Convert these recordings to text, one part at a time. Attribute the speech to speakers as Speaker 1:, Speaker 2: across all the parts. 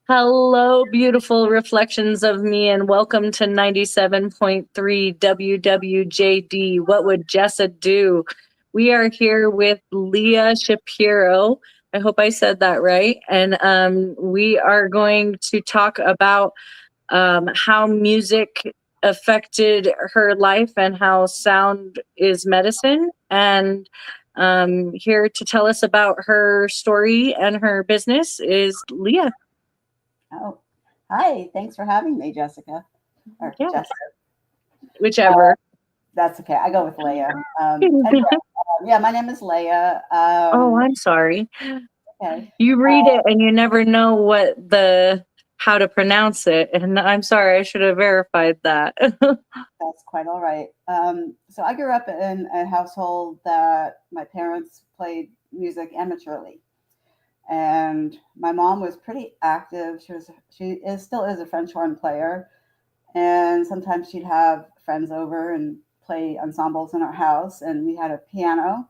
Speaker 1: Hello, beautiful reflections of me, and welcome to 97.3 WWJD. What would Jessa do? We are here with Leah Shapiro. I hope I said that right. And we are going to talk about how music affected her life and how sound is medicine. And here to tell us about her story and her business is Leah.
Speaker 2: Oh, hi. Thanks for having me, Jessica. Or
Speaker 1: Yeah,
Speaker 2: Jessica.
Speaker 1: whichever.
Speaker 2: That's okay. I go with Leah. Yeah, my name is Leah.
Speaker 1: Oh, I'm sorry.
Speaker 2: Okay.
Speaker 1: You read it and you never know how to pronounce it. And I'm sorry, I should have verified that.
Speaker 2: That's quite all right. So I grew up in a household that my parents played music amateurly. And my mom was pretty active. Still is a French horn player. And sometimes she'd have friends over and play ensembles in our house. And we had a piano,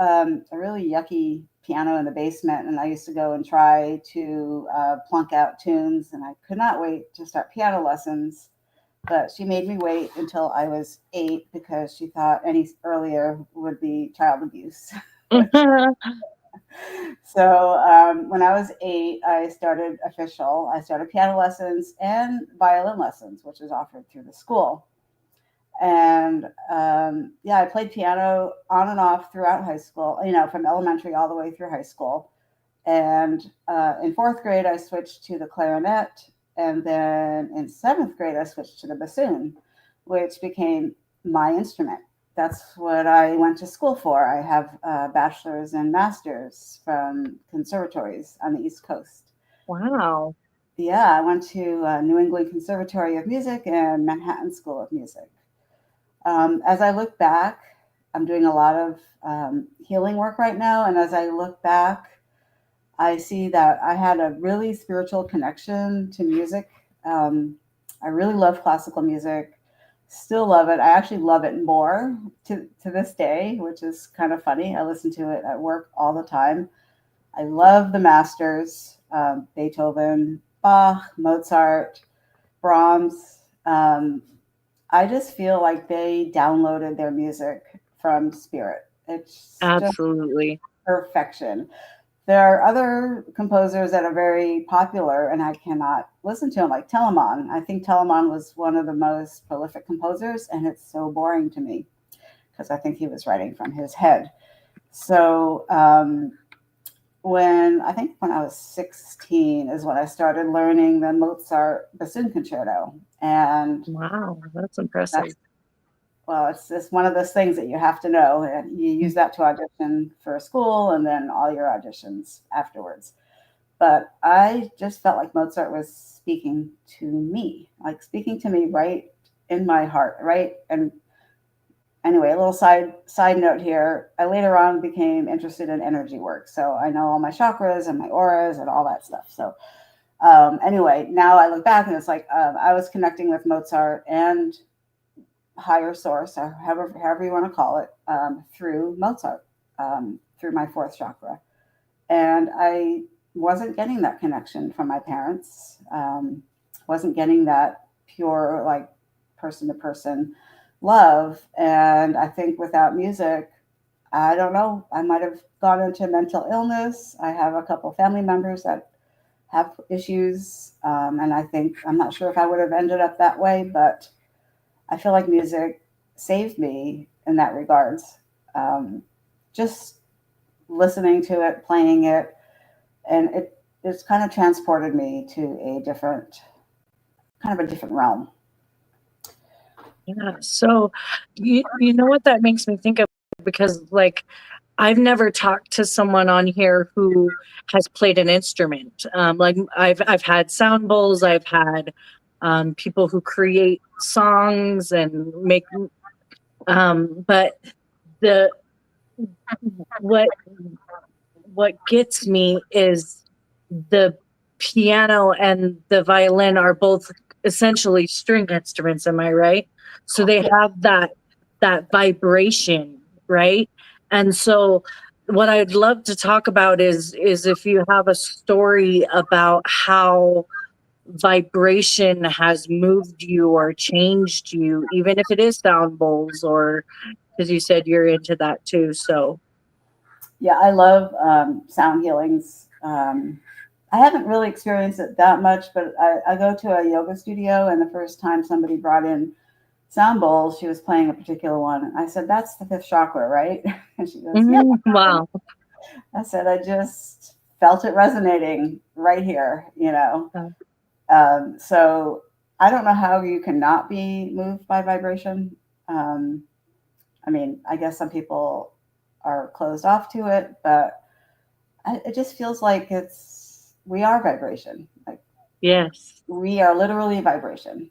Speaker 2: a really yucky piano in the basement. And I used to go and try to plunk out tunes. And I could not wait to start piano lessons. But she made me wait until I was 8 because she thought any earlier would be child abuse. So when I was 8, I started piano lessons and violin lessons, which was offered through the school. And yeah, I played piano on and off throughout high school, from elementary all the way through high school. And in 4th grade, I switched to the clarinet. And then in 7th grade, I switched to the bassoon, which became my instrument. That's what I went to school for. I have a bachelor's and master's from conservatories on the East Coast.
Speaker 1: Wow.
Speaker 2: Yeah, I went to New England Conservatory of Music and Manhattan School of Music. As I look back, I'm doing a lot of healing work right now. And as I look back, I see that I had a really spiritual connection to music. I really love classical music. Still love it. I actually love it more to this day, which is kind of funny. I listen to it at work all the time. I love the masters, Beethoven, Bach, Mozart, Brahms. I just feel like they downloaded their music from spirit. It's just
Speaker 1: Absolutely.
Speaker 2: perfection. There are other composers that are very popular, and I cannot listen to them, like Telemann. I think Telemann was one of the most prolific composers, and it's so boring to me because I think he was writing from his head. So when I was 16 is when I started learning the Mozart bassoon concerto, and
Speaker 1: Wow, that's impressive.
Speaker 2: well, it's one of those things that you have to know, and you use that to audition for a school, and then all your auditions afterwards. But I just felt like Mozart was speaking to me, like speaking to me right in my heart, right? And anyway, a little side note here. I later on became interested in energy work, so I know all my chakras and my auras and all that stuff. So anyway, now I look back and it's like I was connecting with Mozart and higher source, or however you want to call it, through Mozart, through my 4th chakra. And I wasn't getting that connection from my parents, wasn't getting that pure, like, person to person love. And I think without music, I don't know, I might have gone into mental illness. I have a couple family members that have issues. And I'm not sure if I would have ended up that way, but I feel like music saved me in that regards. Just listening to it, playing it, and it's kind of transported me to a different realm.
Speaker 1: Yeah. So you know what that makes me think of, because like I've never talked to someone on here who has played an instrument. Like I've had sound bowls, I've had people who create songs and make but the what what gets me is the piano and the violin are both essentially string instruments, am I right? So they
Speaker 2: Yeah.
Speaker 1: have that vibration, right? And so what I'd love to talk about is if you have a story about how vibration has moved you or changed you, even if it is sound bowls, or because you said you're into that too. So,
Speaker 2: Yeah, I love sound healings. I haven't really experienced it that much, but I go to a yoga studio, and the first time somebody brought in sound bowls, she was playing a particular one. And I said, "That's the fifth chakra, right?" And she goes, "Yeah."
Speaker 1: wow.
Speaker 2: I said, "I just felt it resonating right here, you know." So I don't know how you cannot be moved by vibration. Um, I mean, I guess some people are closed off to it, but it just feels like we are vibration. Like
Speaker 1: Yes.
Speaker 2: we are literally vibration.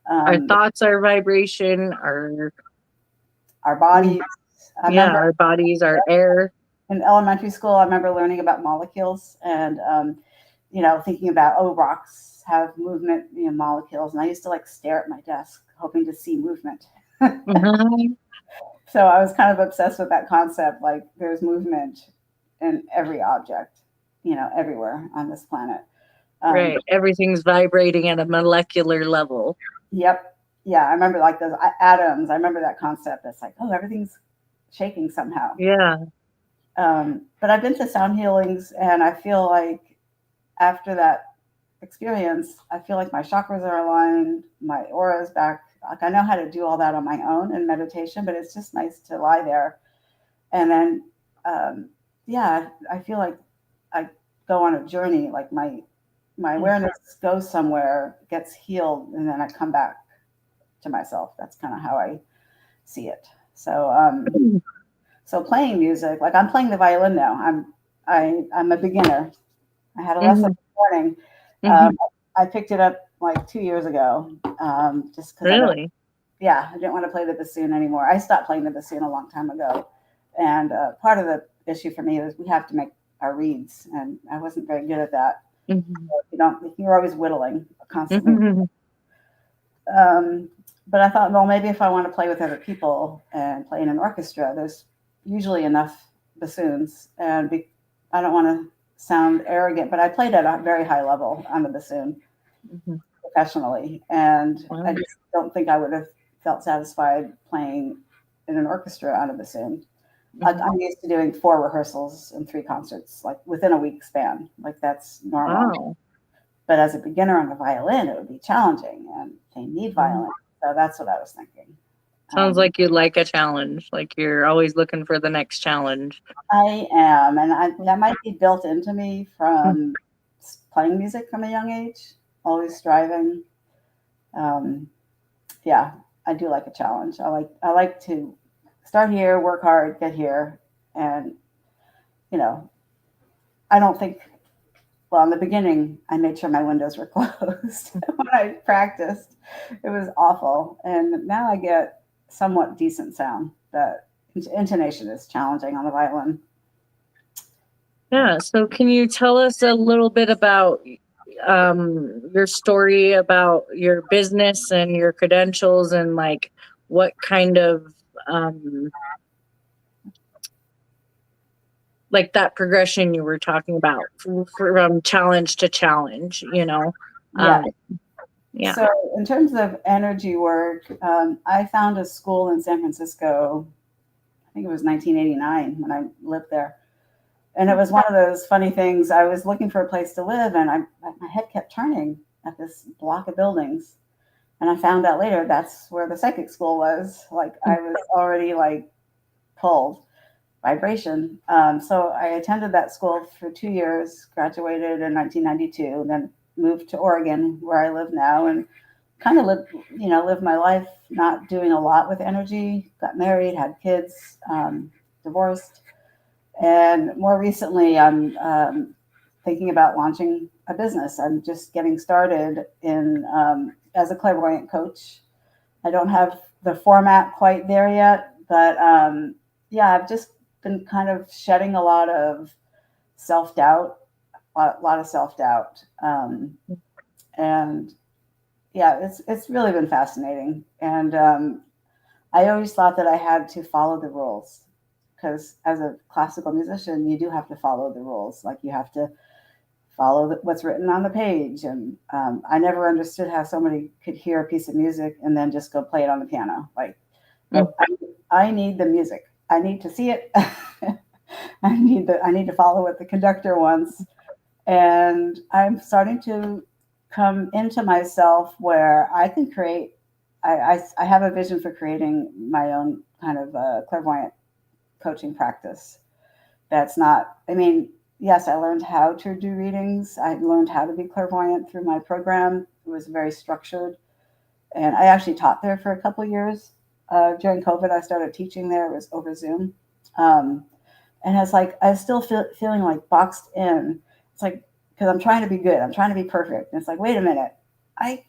Speaker 1: Our
Speaker 2: Um,
Speaker 1: thoughts are vibration,
Speaker 2: our bodies. I
Speaker 1: yeah,
Speaker 2: remember
Speaker 1: our bodies, our air.
Speaker 2: in elementary school, I remember learning about molecules and, thinking about, oh, rocks have movement, molecules. And I used to like stare at my desk, hoping to see movement.
Speaker 1: Mhm.
Speaker 2: So I was kind of obsessed with that concept. Like there's movement in every object, everywhere on this planet. Um,
Speaker 1: Right. Everything's vibrating at a molecular level.
Speaker 2: yep. Yeah. I remember like those atoms. I remember that concept. That's like, oh, everything's shaking somehow.
Speaker 1: Yeah.
Speaker 2: But I've been to sound healings, and I feel like after that experience, I feel like my chakras are aligned, my aura is back. Like I know how to do all that on my own in meditation, but it's just nice to lie there. And then, yeah, I feel like I go on a journey. Like my awareness goes somewhere, gets healed, and then I come back to myself. That's kind of how I see it. So, so playing music, like I'm playing the violin now. I'm a beginner. I had a lesson
Speaker 1: Mhm.
Speaker 2: this morning.
Speaker 1: Mhm.
Speaker 2: I picked it up like 2 years ago, just because
Speaker 1: Really?
Speaker 2: I didn't want to play the bassoon anymore. I stopped playing the bassoon a long time ago. And part of the issue for me is we have to make our reeds, and I wasn't very good at that.
Speaker 1: Mhm.
Speaker 2: You're always whittling constantly.
Speaker 1: Mhm.
Speaker 2: Um, but I thought, well, maybe if I want to play with other people and play in an orchestra, there's usually enough bassoons, and I don't want to sound arrogant, but I played at a very high level on the bassoon
Speaker 1: Mhm.
Speaker 2: professionally, and I
Speaker 1: Wow.
Speaker 2: just don't think I would have felt satisfied playing in an orchestra on a bassoon. Like
Speaker 1: Mhm.
Speaker 2: I'm used to doing 4 rehearsals and 3 concerts, like within a week span. Like that's normal.
Speaker 1: Wow.
Speaker 2: But as a beginner on the violin, it would be challenging, and they need
Speaker 1: Mhm.
Speaker 2: violin. So that's what I was thinking.
Speaker 1: Sounds like you like a challenge. Like you're always looking for the next challenge.
Speaker 2: I am, and that might be built into me from playing music from a young age, always striving. Um, yeah, I do like a challenge. I like to start here, work hard, get here, and you know, I don't think. Well, in the beginning, I made sure my windows were closed when I practiced. It was awful, and now I get somewhat decent sound. But intonation is challenging on the violin.
Speaker 1: Yeah. So can you tell us a little bit about your story about your business and your credentials and like what kind of um like that progression you were talking about from challenge to challenge, you know?
Speaker 2: Yeah.
Speaker 1: Um yeah.
Speaker 2: So, in terms of energy work, I found a school in San Francisco. I think it was 1989 when I lived there. And it was one of those funny things. I was looking for a place to live, and my head kept turning at this block of buildings. And I found out later that's where the psychic school was. Like I was already like pulled vibration. So I attended that school for 2 years, graduated in 1992, then moved to Oregon where I live now, and kind of lived my life not doing a lot with energy. Got married, had kids, divorced, and more recently, I'm thinking about launching a business. I'm just getting started in as a clairvoyant coach. I don't have the format quite there yet, but yeah, I've just been kind of shedding a lot of self doubt, a lot of self doubt, and yeah, it's really been fascinating. And I always thought that I had to follow the rules because as a classical musician, you do have to follow the rules. Like you have to follow what's written on the page. And I never understood how somebody could hear a piece of music and then just go play it on the piano. Like, no, I need the music. I need to see it. I need to follow what the conductor wants. And I'm starting to come into myself where I can create. I have a vision for creating my own kind of clairvoyant coaching practice. That's not, I mean, yes, I learned how to do readings. I learned how to be clairvoyant through my program. It was very structured. And I actually taught there for a couple of years. During COVID, I started teaching there. It was over Zoom. And it's like, I was still feeling like boxed in. It's like, because I'm trying to be good. I'm trying to be perfect. And it's like, wait a minute. I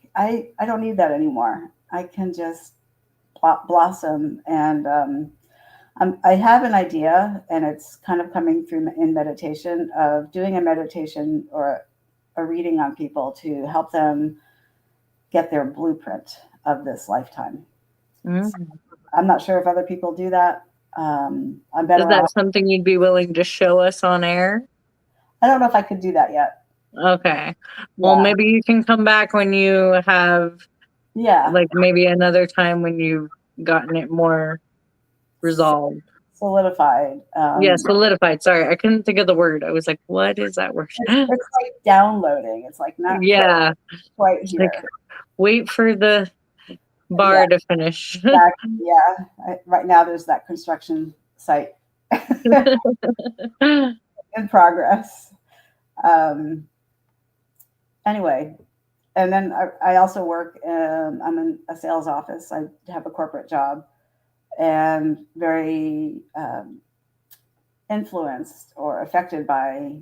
Speaker 2: don't need that anymore. I can just blossom. And I have an idea, and it's kind of coming through in meditation, of doing a meditation or a reading on people to help them get their blueprint of this lifetime. So I'm not sure if other people do that. I'm better.
Speaker 1: Is that something you'd be willing to show us on air?
Speaker 2: I don't know if I could do that yet.
Speaker 1: Okay. Well, maybe you can come back when you have, like maybe another time when you've gotten it more resolved.
Speaker 2: Solidified.
Speaker 1: Solidified. Sorry, I couldn't think of the word. I was like, what is that word?
Speaker 2: It's like downloading. It's like not quite here.
Speaker 1: Like, wait for the bar to finish.
Speaker 2: Exactly. Right now there's that construction site in progress. Anyway, and then I also work, I'm in a sales office. I have a corporate job, and very influenced or affected by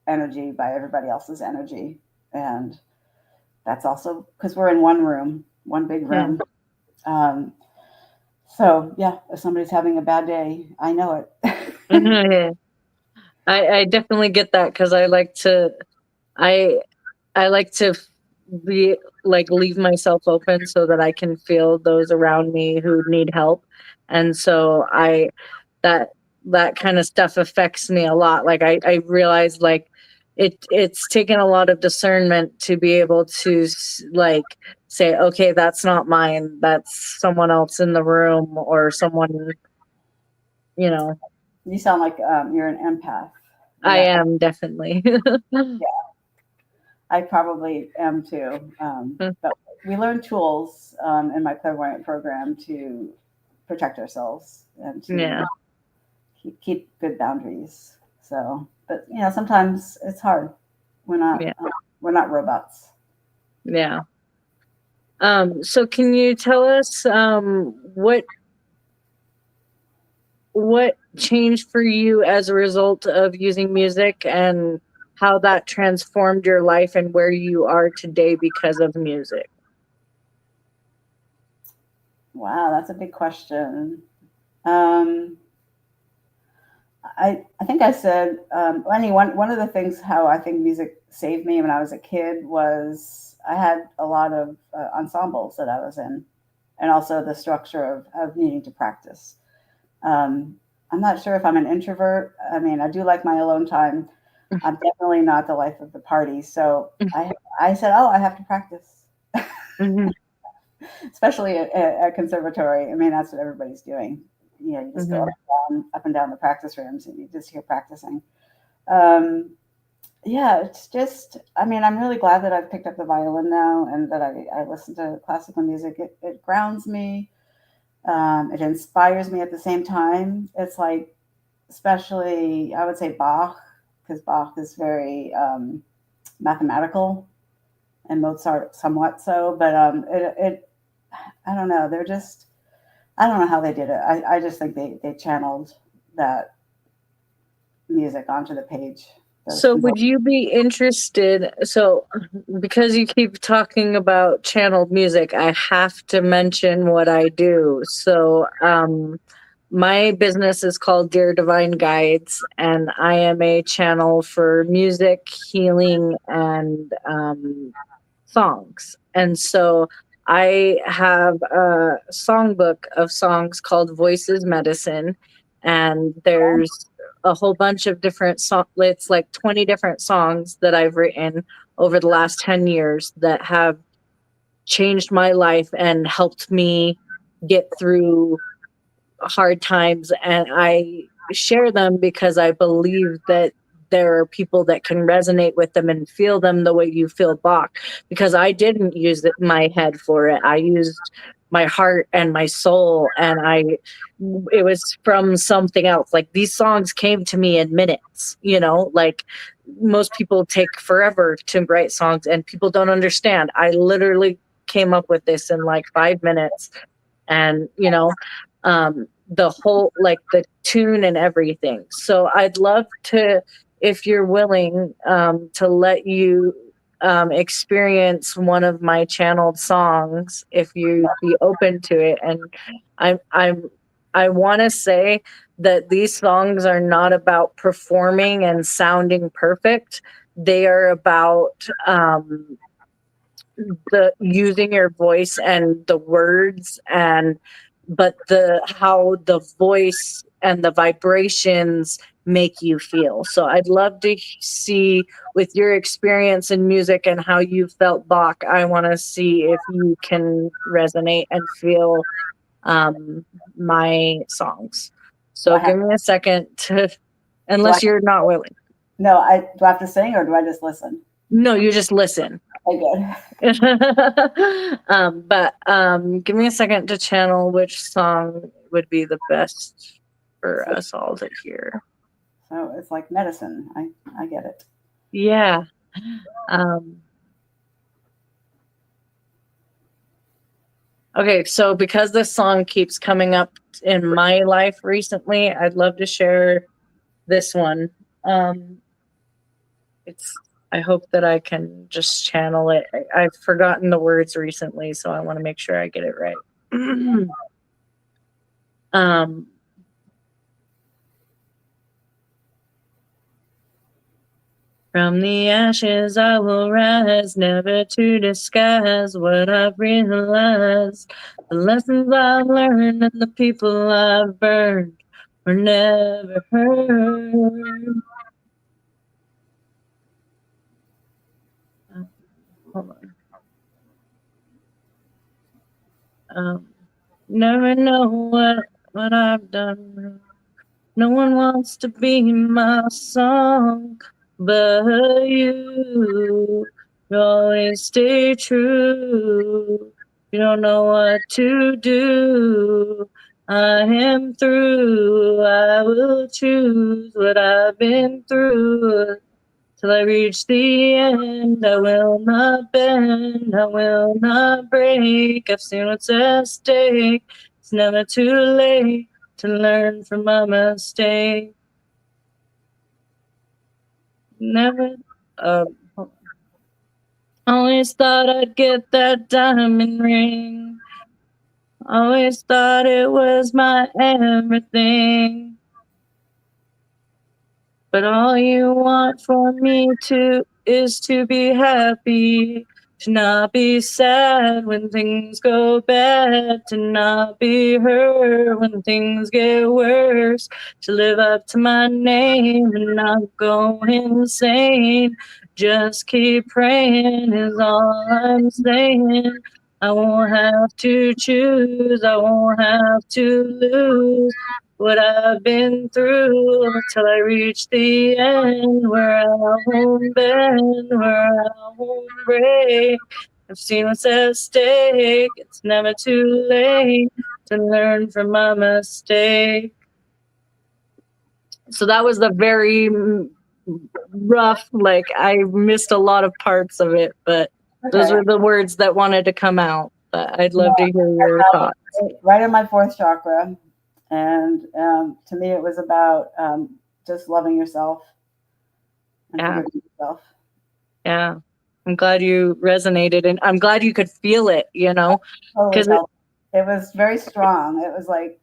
Speaker 2: energy, by everybody else's energy. And that's also because we're in one big room. So if somebody's having a bad day, I know it.
Speaker 1: I definitely get that, because I like to be like, leave myself open so that I can feel those around me who need help. And so that kind of stuff affects me a lot. Like I realize, like, it's taken a lot of discernment to be able to like say, okay, that's not mine, that's someone else in the room, or someone,
Speaker 2: You sound like you're an empath.
Speaker 1: I am, definitely.
Speaker 2: I probably am too. But we learn tools in my clairvoyant program to protect ourselves and to keep good boundaries. So, but sometimes it's hard. We're not robots.
Speaker 1: Yeah. So can you tell us what changed for you as a result of using music, and how that transformed your life and where you are today because of music?
Speaker 2: Wow, that's a big question. I think I said, one of the things how I think music saved me when I was a kid was I had a lot of ensembles that I was in, and also the structure of needing to practice. I'm not sure if I'm an introvert. I mean, I do like my alone time. I'm definitely not the life of the party. So I said, I have to practice. Especially at conservatory. I mean, that's what everybody's doing. You just go up and down the practice rooms, and you just hear practicing. It's just, I mean, I'm really glad that I've picked up the violin now, and that I listen to classical music. It grounds me. It inspires me at the same time. It's like, especially, I would say Bach, because Bach is very mathematical, and Mozart somewhat so. But I don't know. I don't know how they did it. I just think they channeled that music onto the page.
Speaker 1: So would you be interested, because you keep talking about channeled music, I have to mention what I do. So my business is called Dear Divine Guides, and I am a channel for music, healing, and songs. And so I have a songbook of songs called Voices Medicine. And there's a whole bunch of different songs. It's like 20 different songs that I've written over the last 10 years that have changed my life and helped me get through hard times. And I share them because I believe that there are people that can resonate with them and feel them the way you feel Bach. Because I didn't use my head for it. I used my heart and my soul, and it was from something else. Like, these songs came to me in minutes, like most people take forever to write songs, and people don't understand. I literally came up with this in like 5 minutes, and the whole, like, the tune and everything. So I'd love to, if you're willing, to let you experience one of my channeled songs, if you'd be open to it. And I want to say that these songs are not about performing and sounding perfect. They are about the using your voice and the words, but how the voice and the vibrations make you feel. So I'd love to see, with your experience in music and how you felt Bach, I want to see if you can resonate and feel my songs. So give me a second to, unless you're not willing.
Speaker 2: No, do I have to sing, or do I just listen?
Speaker 1: No, you just listen.
Speaker 2: Okay,
Speaker 1: good. But give me a second to channel which song would be the best for us all to hear.
Speaker 2: So it's like medicine. I get it.
Speaker 1: Yeah. Okay, so because this song keeps coming up in my life recently, I'd love to share this one. I hope that I can just channel it. I've forgotten the words recently, so I want to make sure I get it right. From the ashes I will rise, never to disguise what I've realized. The lessons I've learned and the people I've burned were never heard. Hold on. Never know what I've done. No one wants to be my song, but you always stay true. You don't know what to do. I am through. I will choose what I've been through. Till I reach the end, I will not bend, I will not break. I've seen what's at stake. It's never too late to learn from my mistake. Never. Always thought I'd get that diamond ring. Always thought it was my everything. But all you want for me is to be happy, to not be sad when things go bad, to not be hurt when things get worse, to live up to my name and not go insane. Just keep praying is all I'm saying. I won't have to choose, I won't have to lose what I've been through till I reach the end, where I won't bend, where I won't break. I've seen what's at stake. It's never too late to learn from my mistake. So that was the very rough, like, I missed a lot of parts of it, but those were the words that wanted to come out. But I'd love to hear your thoughts.
Speaker 2: Right in my fourth chakra. And to me, it was about just loving yourself and forgiving yourself.
Speaker 1: Yeah. I'm glad you resonated, and I'm glad you could feel it,
Speaker 2: Totally it was very strong. It was like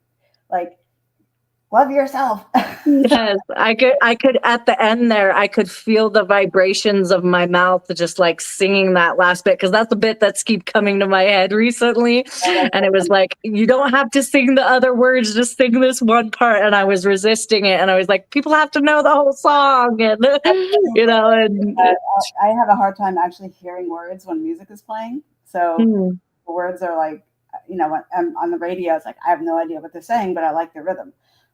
Speaker 2: love yourself.
Speaker 1: Yes, I could at the end there, I could feel the vibrations of my mouth just like singing that last bit, because that's the bit that's keep coming to my head recently. And it was like, you don't have to sing the other words, just sing this one part. And I was resisting it, and I was like, people have to know the whole song, and and
Speaker 2: I have a hard time actually hearing words when music is playing. So
Speaker 1: mm,
Speaker 2: the words are like, when I'm on the radio, it's like I have no idea what they're saying, but I like the rhythm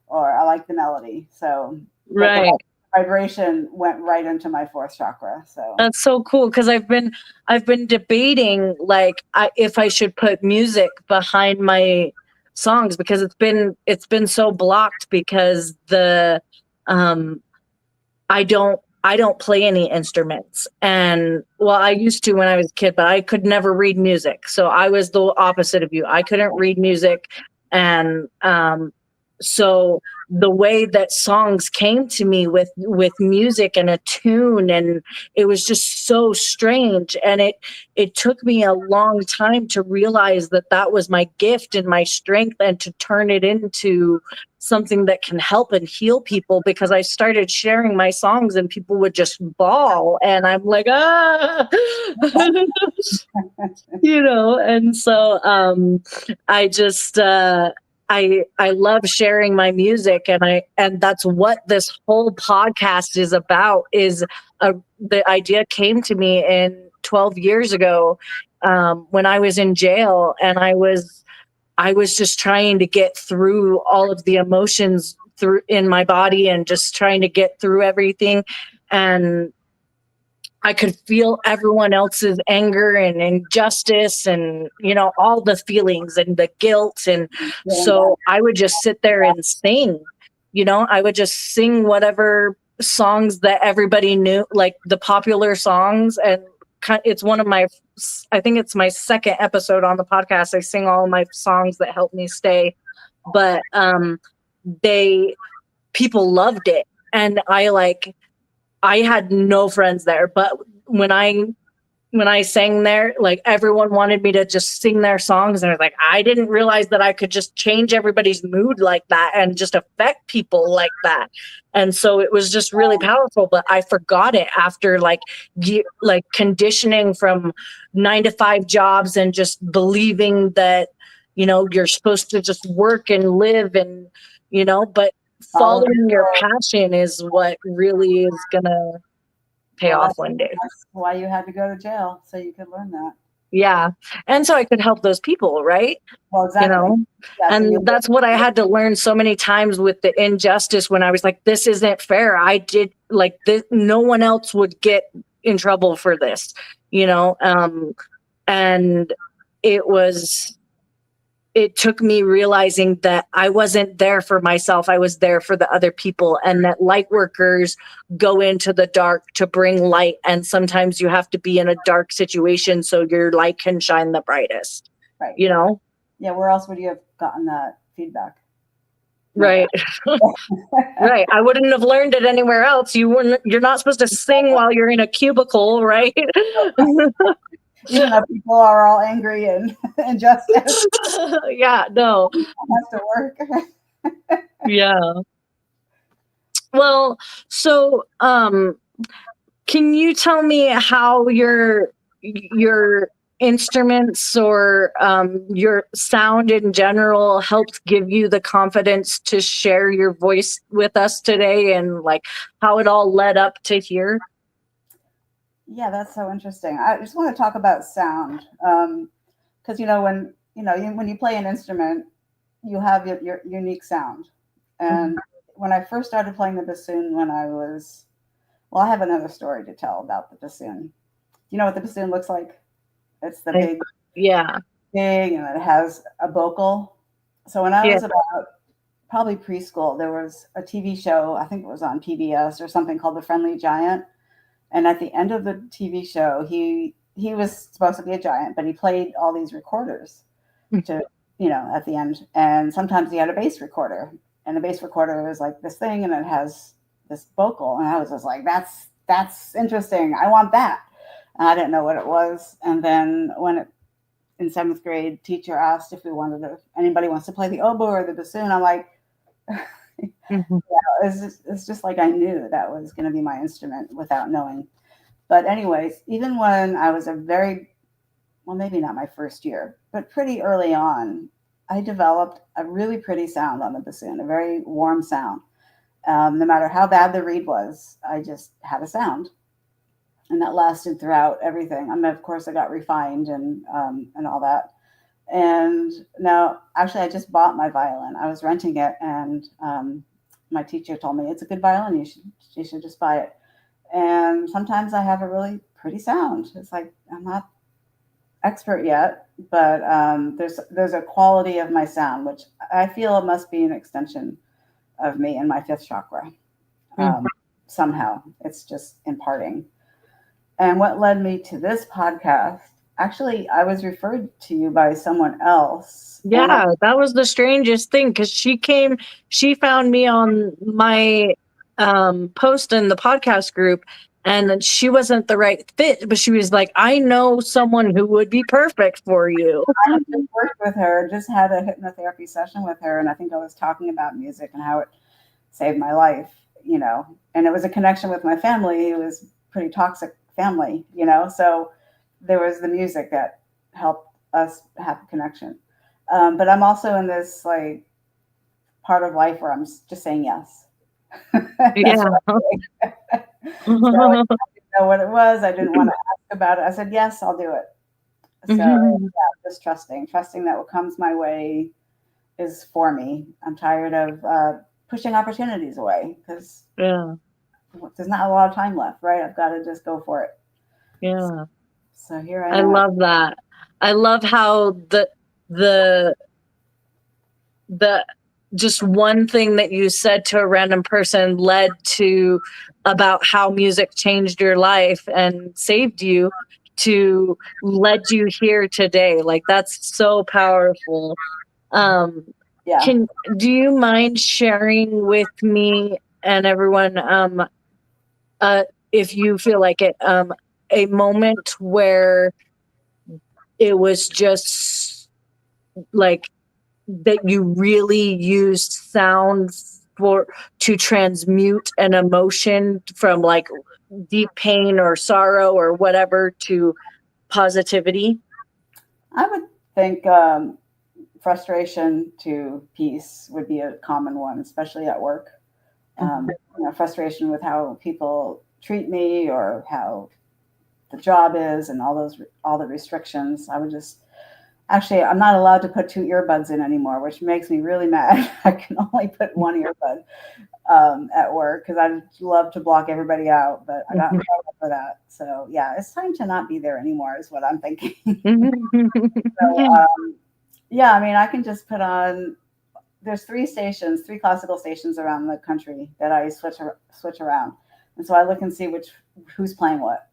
Speaker 2: or I like the melody. So, but the
Speaker 1: right.
Speaker 2: vibration went right into my fourth chakra. So,
Speaker 1: That's so cool, because I've been debating like if I should put music behind my songs, because it's been so blocked, because the um I don't play any instruments. And well, I used to when I was a kid, but I could never read music. So I was the opposite of you. I couldn't read music. And so the way that songs came to me with music and a tune, and it was just so strange. And it took me a long time to realize that that was my gift and my strength, and to turn it into something that can help and heal people, because I started sharing my songs and people would just bawl, and I'm like, ah. And so I just I love sharing my music, and that's what this whole podcast is about. The idea came to me in 12 years ago, when I was in jail, and I was just trying to get through all of the emotions through in my body, and just trying to get through everything. And I could feel everyone else's anger and injustice, and, all the feelings and the guilt. And so I would just sit there and sing. I would just sing whatever songs that everybody knew, like the popular songs. And it's one of my, I think it's my second episode on the podcast. I sing all my songs that help me stay. But they people loved it. And I had no friends there, but when I sang there, like, everyone wanted me to just sing their songs. And I was like, I didn't realize that I could just change everybody's mood like that and just affect people like that. And so it was just really powerful, but I forgot it after like conditioning from 9 to 5 jobs, and just believing that, you're supposed to just work and live, and, but
Speaker 2: follow
Speaker 1: following your passion is what really is gonna pay
Speaker 2: well,
Speaker 1: off one day.
Speaker 2: that's why you had to go to jail, so you could learn that.
Speaker 1: Yeah. And so I could help those people, right?
Speaker 2: Well, exactly. Yeah, so
Speaker 1: And that's what I had to learn so many times with the injustice, when I was like, this isn't fair. I did like this. No one else would get in trouble for this, and it was, it took me realizing that I wasn't there for myself. I was there for the other people, and that light workers go into the dark to bring light. And sometimes you have to be in a dark situation so your light can shine the brightest,
Speaker 2: right. Yeah, where else would you have gotten that feedback?
Speaker 1: Right. Right. I wouldn't have learned it anywhere else. You're not supposed to sing while you're in a cubicle, right?
Speaker 2: Even though people are all angry and injustice.
Speaker 1: Yeah, no.
Speaker 2: It has to work.
Speaker 1: Yeah. Well, so can you tell me how your instruments, or your sound in general, helped give you the confidence to share your voice with us today, and like how it all led up to here?
Speaker 2: Yeah, that's so interesting. I just want to talk about sound, because when you play an instrument, you have your unique sound. And when I first started playing the bassoon, I have another story to tell about the bassoon. Do you know what the bassoon looks like? It's the big,
Speaker 1: Yeah.
Speaker 2: and it has a vocal. So when I
Speaker 1: Yeah.
Speaker 2: was about probably preschool, there was a TV show, I think it was on PBS or something, called The Friendly Giant. And at the end of the TV show, he was supposed to be a giant, but he played all these recorders to, at the end. And sometimes he had a bass recorder, and the bass recorder was like this thing, and it has this vocal. And I was just like, that's interesting. I want that. And I didn't know what it was. And then in 7th grade, teacher asked if anybody wants to play the oboe or the bassoon. I'm like,
Speaker 1: Mhm.
Speaker 2: It's just like I knew that was going to be my instrument without knowing. But anyways, even when I was well, maybe not my first year, but pretty early on, I developed a really pretty sound on the bassoon, a very warm sound. No matter how bad the reed was, I just had a sound, and that lasted throughout everything. I mean, of course, I got refined and all that. And now, actually, I just bought my violin. I was renting it, and my teacher told me it's a good violin. You should just buy it. And sometimes I have a really pretty sound. It's like I'm not expert yet, but there's a quality of my sound which I feel it must be an extension of me and my fifth chakra. Um, Somehow, it's just imparting. And what led me to this podcast? Actually, I was referred to you by someone else.
Speaker 1: Yeah, that was the strangest thing because she found me on my post in the podcast group, and she wasn't the right fit, but she was like, I know someone who would be perfect for you.
Speaker 2: I just worked with her, just had a hypnotherapy session with her, and I think I was talking about music and how it saved my life, and it was a connection with my family. It was pretty toxic family, so there was the music that helped us have a connection. But I'm also in this like part of life where I'm just saying yes.
Speaker 1: Yeah.
Speaker 2: So I didn't know what it was. I didn't want to ask about it. I said, yes, I'll do it. So yeah, just trusting that what comes my way is for me. I'm tired of pushing opportunities away because
Speaker 1: Yeah.
Speaker 2: there's not a lot of time left, right? I've got to just go for it.
Speaker 1: Yeah.
Speaker 2: So here I
Speaker 1: I
Speaker 2: am.
Speaker 1: love that. I love how the just one thing that you said to a random person led to about how music changed your life and saved you to led you here today. Like that's so powerful.
Speaker 2: Yeah.
Speaker 1: Do you mind sharing with me and everyone if you feel like it a moment where it was just like that you really used sounds to transmute an emotion from like deep pain or sorrow or whatever to positivity?
Speaker 2: I would think frustration to peace would be a common one, especially at work. Frustration with how people treat me or how the job is and all the restrictions. I would just actually I'm not allowed to put two earbuds in anymore, which makes me really mad. I can only put one earbud at work because I love to block everybody out, but I got in trouble for that. So yeah, it's time to not be there anymore is what I'm thinking. So yeah, I mean, I can just put on. There's three classical stations around the country that I switch around, and so I look and see who's playing what.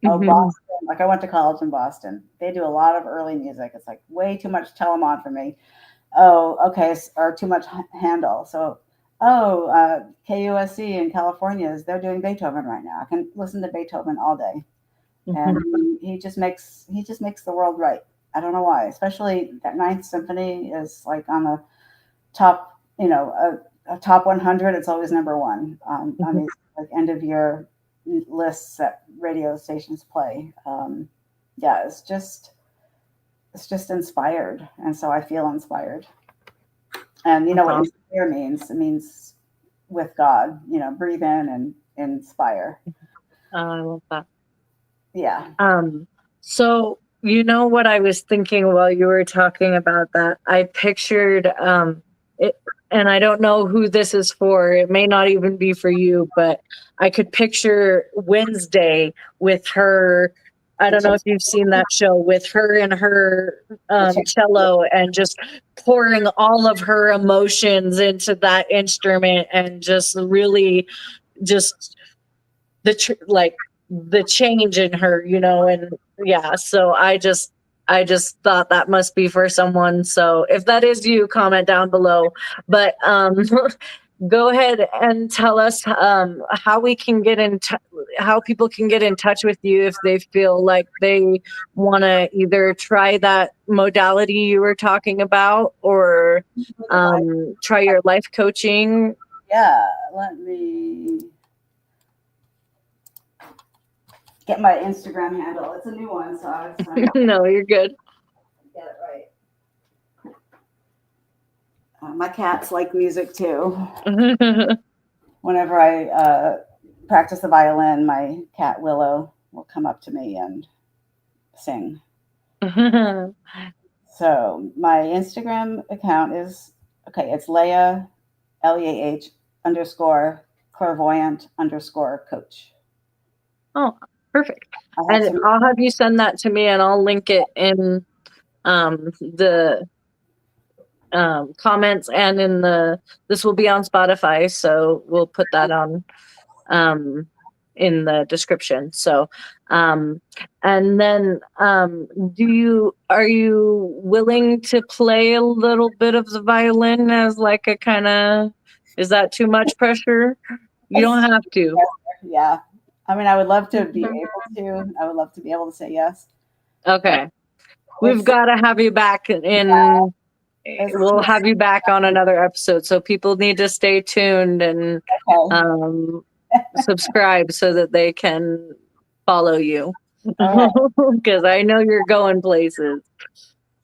Speaker 2: Oh, Boston! Like I went to college in Boston. They do a lot of early music. It's like way too much Telemon for me. Oh, okay, or too much Handel. So, KUSC in California they're doing Beethoven right now. I can listen to Beethoven all day, and he just makes the world right. I don't know why. Especially that Ninth Symphony is like on the top, a top 100. It's always number one on these like end of year lists that radio stations play. Yeah, it's just inspired, and so I feel inspired. And you know what inspire means? It means with God. Breathe in and inspire.
Speaker 1: I love that.
Speaker 2: Yeah.
Speaker 1: So you know what I was thinking while you were talking about that? I pictured it, and I don't know who this is for. It may not even be for you, but I could picture Wednesday with her. I don't know if you've seen that show with her and her cello and just pouring all of her emotions into that instrument and just really just the change in her, and yeah, so I just thought that must be for someone. So if that is you, comment down below. But go ahead and tell us how we can how people can get in touch with you if they feel like they want to either try that modality you were talking about or try your life coaching.
Speaker 2: Yeah, let me get my Instagram handle. It's a new one, so I was trying to
Speaker 1: No, you're good.
Speaker 2: get it right. My cats like music too. Whenever I practice the violin, my cat Willow will come up to me and sing. So my Instagram account is it's Leah, Leah _ clairvoyant _ coach.
Speaker 1: Oh, perfect.
Speaker 2: I have
Speaker 1: And
Speaker 2: some,
Speaker 1: I'll have you send that to me, and I'll link it in the comments, and in this will be on Spotify, so we'll put that on in the description. So and then are you willing to play a little bit of the violin as like a kind of, is that too much pressure? You don't have to.
Speaker 2: yeah. I mean, I would love to be able to. I would love to be able to say yes.
Speaker 1: Okay. We've
Speaker 2: It's,
Speaker 1: got to have you back in. We'll have you back on another episode, so people need to stay tuned and
Speaker 2: okay.
Speaker 1: subscribe so that they can follow you.
Speaker 2: All right.
Speaker 1: Because I know you're going places.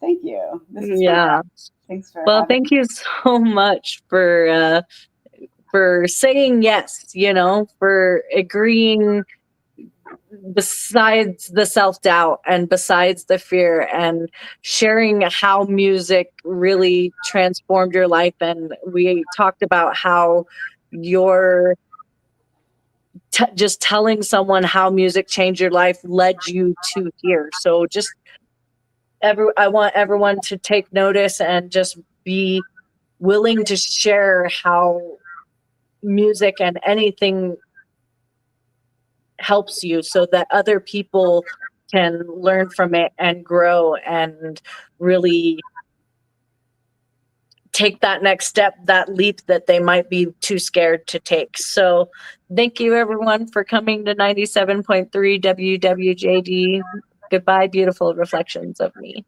Speaker 2: Thank you. This is
Speaker 1: Yeah.
Speaker 2: Thanks for
Speaker 1: Well,
Speaker 2: having
Speaker 1: thank you so much for saying yes, for agreeing besides the self-doubt and besides the fear, and sharing how music really transformed your life. And we talked about how your just telling someone how music changed your life led you to here. So I want everyone to take notice and just be willing to share how music and anything helps you, so that other people can learn from it and grow and really take that next step, that leap that they might be too scared to take. So thank you everyone for coming to 97.3 WWJD. Goodbye, beautiful reflections of me.